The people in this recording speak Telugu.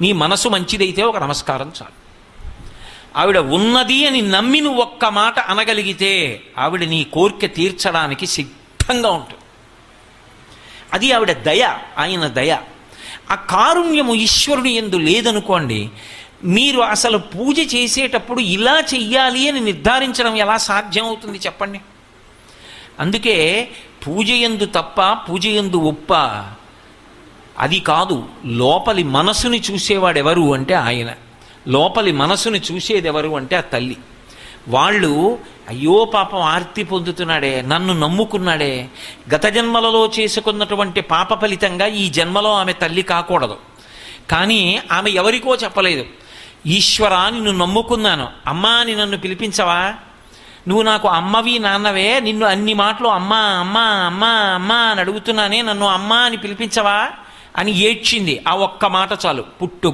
నీ మనసు మంచిదైతే ఒక నమస్కారం చాలు. ఆవిడ ఉన్నది అని నమ్మి నువ్వు ఒక్క మాట అనగలిగితే ఆవిడ నీ కోరిక తీర్చడానికి సిద్ధంగా ఉంటుంది. అది ఆవిడ దయ, ఆయన దయ. ఆ కారుణ్యము ఈశ్వరుని యందు లేదనుకోండి, మీరు అసలు పూజ చేసేటప్పుడు ఇలా చెయ్యాలి అని నిర్ధారించడం ఎలా సాధ్యమవుతుంది చెప్పండి? అందుకే పూజ యందు తప్ప, పూజ యందు ఒప్ప అది కాదు. లోపలి మనసుని చూసేవాడెవరు అంటే ఆయన. లోపలి మనసుని చూసేదెవరు అంటే ఆ తల్లి. వాళ్ళు అయ్యో పాపం ఆర్తి పొందుతున్నాడే, నన్ను నమ్ముకున్నాడే, గత జన్మలలో చేసుకున్నటువంటి పాప ఫలితంగా ఈ జన్మలో ఆమె తల్లి కాకూడదు. కానీ ఆమె ఎవరికో చెప్పలేదు, ఈశ్వరా నిన్ను నమ్ముకున్నాను, అమ్మా అని నన్ను పిలిపించవా, నువ్వు నాకు అమ్మవి నాన్నవే, నిన్ను అన్ని మాటలు అమ్మా అమ్మా అమ్మా అమ్మా అని అడుగుతున్నానే, నన్ను అమ్మా అని పిలిపించవా అని ఏడ్చింది. ఆ ఒక్క మాట చాలు. పుట్టు